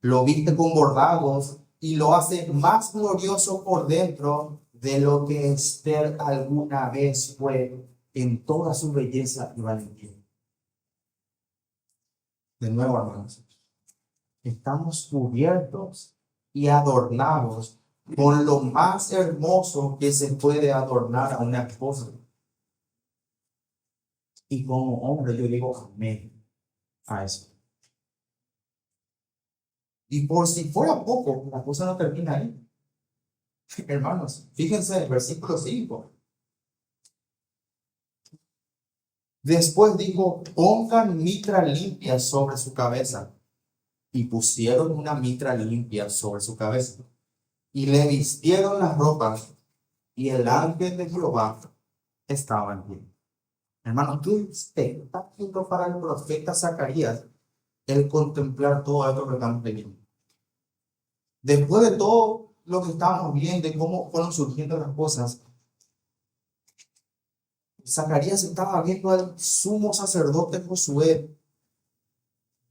Lo viste con bordados y lo hace más glorioso por dentro de lo que Esther alguna vez fue en toda su belleza y valentía. De nuevo, hermanos, estamos cubiertos y adornados con lo más hermoso que se puede adornar a una esposa. Y como hombre yo digo amén a eso. Y por si fuera poco, la cosa no termina ahí. Hermanos, fíjense el versículo 5. Después dijo, pongan mitra limpia sobre su cabeza. Y pusieron una mitra limpia sobre su cabeza. Y le vistieron las ropas. Y el ángel de Jehová estaba en pie. Hermano, qué espectáculo para el profeta Zacarías el contemplar todo esto que estamos leyendo. Después de todo lo que estábamos viendo y cómo fueron surgiendo las cosas, Zacarías estaba viendo al sumo sacerdote Josué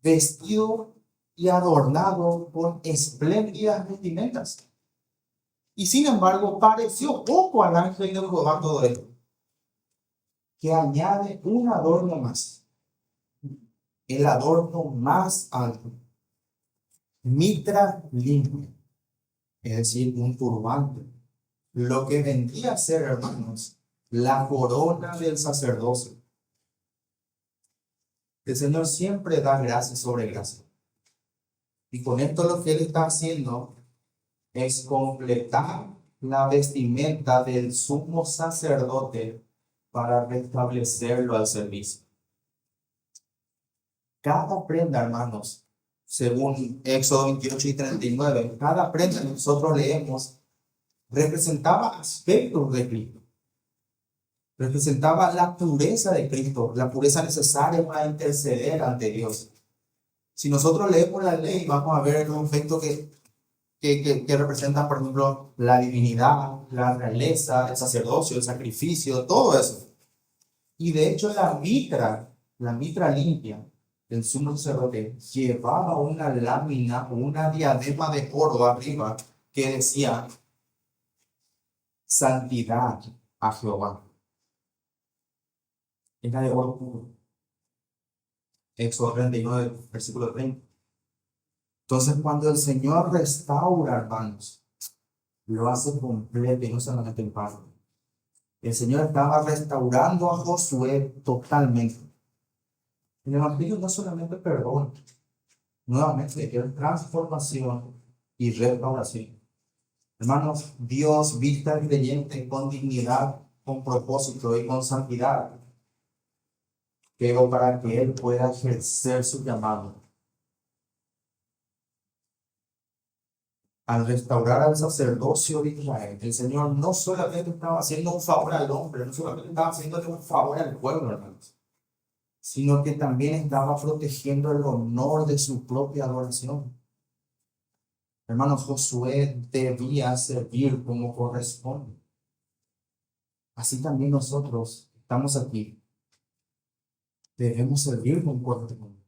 vestido y adornado con espléndidas vestimentas. Y sin embargo, pareció poco al ángel de Jehová todo esto, que añade un adorno más, el adorno más alto, mitra limpia, es decir, un turbante, lo que vendría a ser, hermanos, la corona del sacerdocio. El Señor siempre da gracia sobre gracia. Y con esto lo que Él está haciendo es completar la vestimenta del sumo sacerdote para restablecerlo al servicio. Cada prenda, hermanos, según Éxodo 28 y 39, cada prenda que nosotros leemos representaba aspectos de Cristo. Representaba la pureza de Cristo, la pureza necesaria para interceder ante Dios. Si nosotros leemos la ley, vamos a ver los aspectos que representan, por ejemplo, la divinidad, la realeza, el sacerdocio, el sacrificio, todo eso. Y de hecho la mitra limpia del sumo sacerdote llevaba una lámina, una diadema de oro arriba que decía santidad a Jehová. Era de oro puro. Éxodo 39, versículo 30. Entonces, cuando el Señor restaura, hermanos, lo hace completo y no solamente en parte. El Señor estaba restaurando a Josué totalmente. El Evangelio no solamente perdona, nuevamente es transformación y restauración. Hermanos, Dios viste al creyente con dignidad, con propósito y con santidad, pero para que él pueda ejercer su llamado Al restaurar al sacerdocio de Israel, el Señor no solamente estaba haciendo un favor al hombre, no solamente estaba haciendo un favor al pueblo, hermanos, sino que también estaba protegiendo el honor de su propia adoración. Hermanos, Josué debía servir como corresponde. Así también nosotros estamos aquí. Debemos servir como corresponde.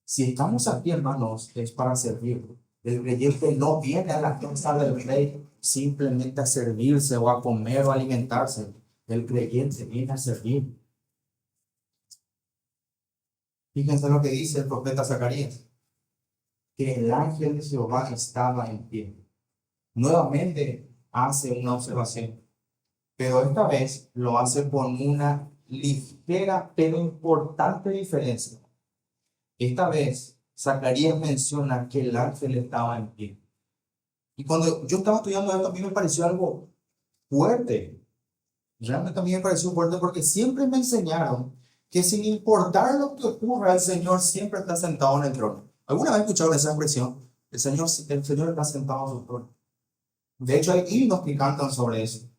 Si estamos aquí, hermanos, es para servir. El creyente no viene a la casa del rey simplemente a servirse o a comer o a alimentarse. El creyente viene a servir. Fíjense lo que dice el profeta Zacarías, que el ángel de Jehová estaba en pie. Nuevamente hace una observación, pero esta vez lo hace con una ligera pero importante diferencia. Esta vez Zacarías menciona que el ángel estaba en pie. Y cuando yo estaba estudiando esto, a mí me pareció algo fuerte. Realmente a mí me pareció fuerte porque siempre me enseñaron que sin importar lo que ocurra, el Señor siempre está sentado en el trono. ¿Alguna vez escucharon esa expresión? El Señor está sentado en su trono. De hecho, hay himnos que cantan sobre eso.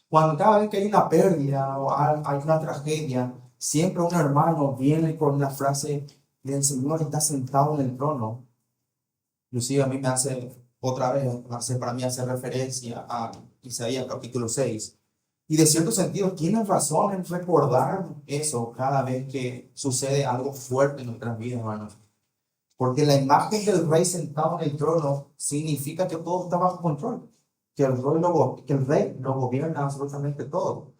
Cuando cada vez que hay una pérdida o hay una tragedia, siempre un hermano viene con la frase del Señor está sentado en el trono. Inclusive a mí me hace, otra vez, para mí hace referencia a Isaías capítulo 6. Y de cierto sentido, tienen razón en recordar eso cada vez que sucede algo fuerte en nuestras vidas, hermanos. Porque la imagen del rey sentado en el trono significa que todo está bajo control. Que el rey lo gobierna absolutamente todo.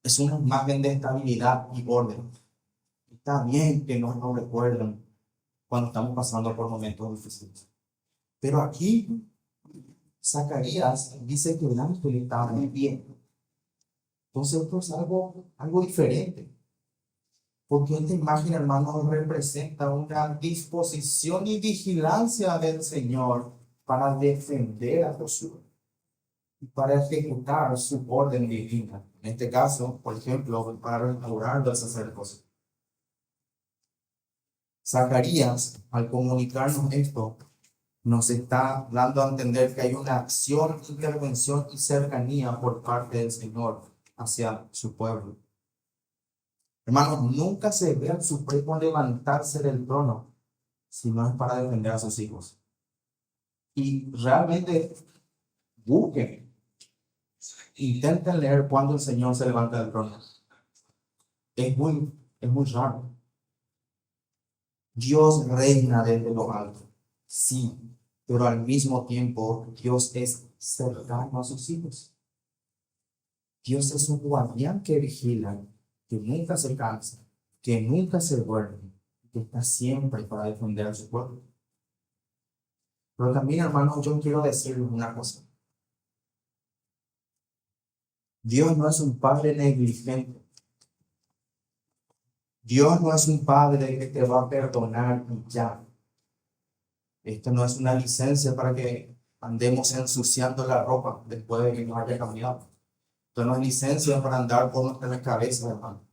Es una imagen de estabilidad y orden. Está bien que nos lo recuerden cuando estamos pasando por momentos difíciles. Pero aquí, Zacarías dice que el ángel estaba muy bien. Entonces esto es algo diferente. Porque esta imagen, hermanos, representa una disposición y vigilancia del Señor para defender a Josué y para ejecutar su orden divina. En este caso, por ejemplo, para restaurarlo al sacerdocio. Zacarías, al comunicarnos esto, nos está dando a entender que hay una acción, intervención y cercanía por parte del Señor hacia su pueblo. Hermanos, nunca se ve al Supremo levantarse del trono si no es para defender a sus hijos. Y realmente busquen, intenten leer cuando el Señor se levanta del trono. Es muy raro. Dios reina desde lo alto, sí, pero al mismo tiempo Dios es cercano a sus hijos. Dios es un guardián que vigila, que nunca se cansa, que nunca se duerme, que está siempre para defender a su pueblo. Pero también, hermanos, yo quiero decirles una cosa. Dios no es un padre negligente. Dios no es un padre que te va a perdonar y ya. Esto no es una licencia para que andemos ensuciando la ropa después de que nos haya cambiado. Esto no es licencia para andar por nuestra cabeza, hermano.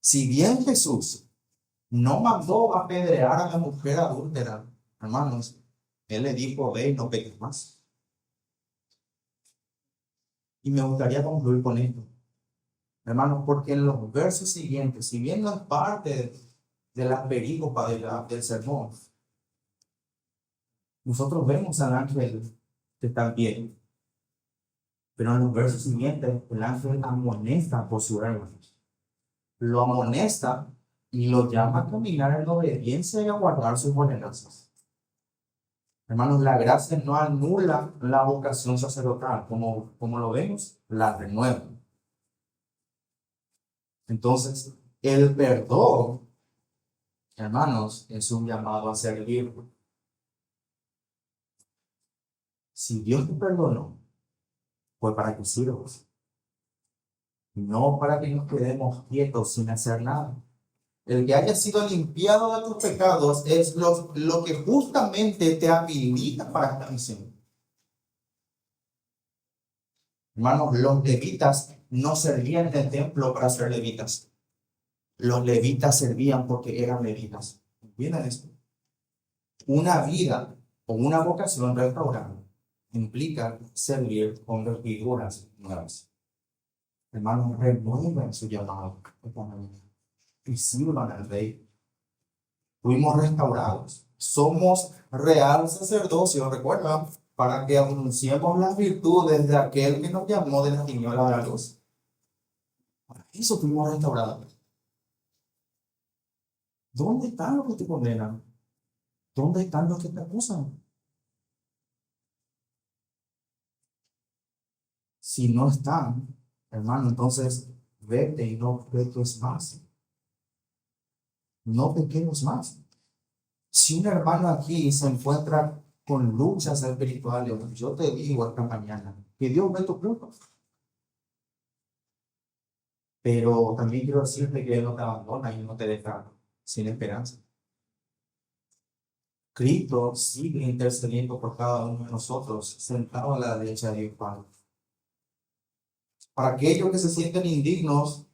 Si bien Jesús no mandó a apedrear a la mujer adúltera, hermanos, Él le dijo, ve y no peques más. Y me gustaría concluir con esto, hermanos, porque en los versos siguientes, si bien no es parte de la perícopa del sermón, nosotros vemos al ángel que está bien. Pero en los versos siguientes, el ángel amonesta a Josué. Lo amonesta y lo llama a caminar en obediencia y a guardar sus ordenanzas. Hermanos, la gracia no anula la vocación sacerdotal, como lo vemos, la renueva. Entonces, el perdón, hermanos, es un llamado a servir. Si Dios te perdonó, fue para que sirvas. No para que nos quedemos quietos sin hacer nada. El que haya sido limpiado de tus pecados es lo que justamente te habilita para esta misión. Hermanos, los levitas no servían en el templo para ser levitas. Los levitas servían porque eran levitas. ¿Entienden esto? Una vida o una vocación restaurada implica servir con vestiduras nuevas. Hermanos, renueven su llamado esta mañana y sirvan al Rey. Fuimos restaurados. Somos real sacerdocio, recuerda, para que anunciemos las virtudes de aquel que nos llamó de la tinieblas a la luz. Para eso fuimos restaurados. ¿Dónde están los que te condenan? ¿Dónde están los que te acusan? Si no están, hermano, entonces vete y no peques más. No pequemos más. Si un hermano aquí se encuentra con luchas espirituales, yo te digo esta mañana que Dios ve tu fruto. Pero también quiero decirte que Él no te abandona y no te deja sin esperanza. Cristo sigue intercediendo por cada uno de nosotros, sentado a la derecha de Dios Padre. Para aquellos que se sienten indignos,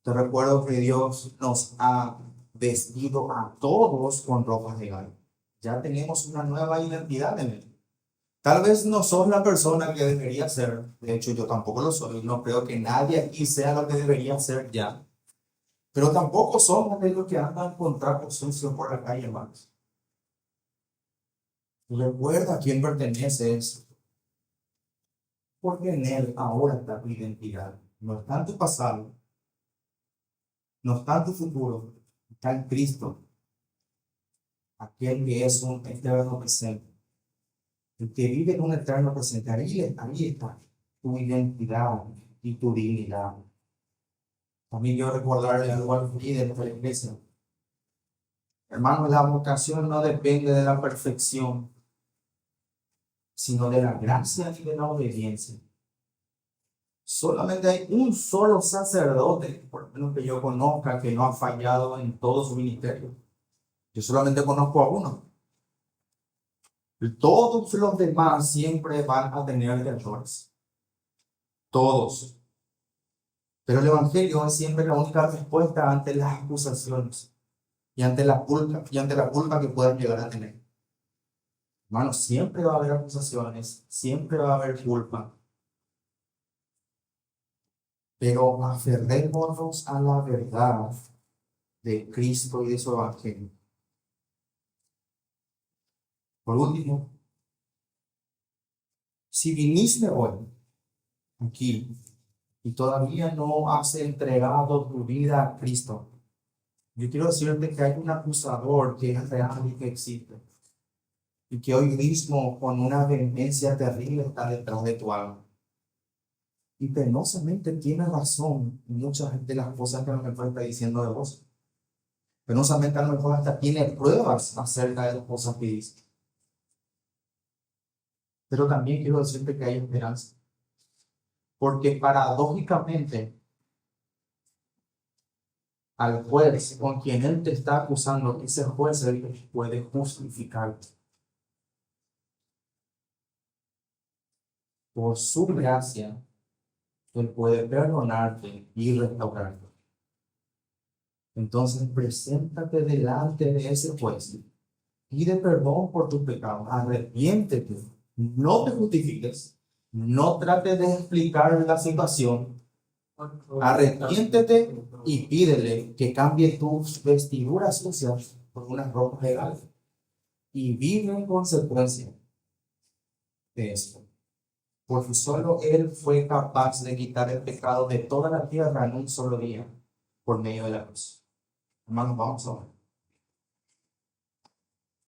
te recuerdo que Dios nos ha vestido a todos con ropas legales. Ya tenemos una nueva identidad en Él. Tal vez no sos la persona que debería ser. De hecho, yo tampoco lo soy. No creo que nadie aquí sea lo que debería ser ya. Pero tampoco somos de los que andan con trapos sucios por la calle, hermanos. Recuerda a quién perteneces, porque en Él ahora está tu identidad. No está en tu pasado, no está en tu futuro, está en Cristo, aquel que es un eterno presente. El que vive en un eterno presente, ahí está tu identidad y tu dignidad. También yo recordarle algo al líder de la iglesia. Hermano, la vocación no depende de la perfección, sino de la gracia y de la obediencia. Solamente hay un solo sacerdote, por lo menos que yo conozca, que no ha fallado en todo su ministerio. Yo solamente conozco a uno. Todos los demás siempre van a tener errores. Todos. Pero el Evangelio es siempre la única respuesta ante las acusaciones y ante la culpa que puedan llegar a tener. Hermanos, siempre va a haber acusaciones, siempre va a haber culpa. Pero aferrémonos a la verdad de Cristo y de su Evangelio. Por último, si viniste hoy aquí y todavía no has entregado tu vida a Cristo, yo quiero decirte que hay un acusador que es real y que existe. Y que hoy mismo con una vehemencia terrible está detrás de tu alma. Y penosamente tiene razón en muchas de las cosas que a lo mejor está diciendo de vos. Penosamente a lo mejor hasta tiene pruebas acerca de las cosas que dice. Pero también quiero decirte que hay esperanza. Porque paradójicamente, al juez con quien él te está acusando, ese juez es el que puede justificarte. Por su gracia, Él puede perdonarte y restaurarte. Entonces, preséntate delante de ese juez. Pide perdón por tus pecados. Arrepiéntete. No te justifiques. No trates de explicar la situación. Arrepiéntete y pídele que cambie tus vestiduras sucias por unas ropas legales. Y vive en consecuencia de eso. Porque solo Él fue capaz de quitar el pecado de toda la tierra en un solo día, por medio de la cruz. Hermanos, vamos a ver.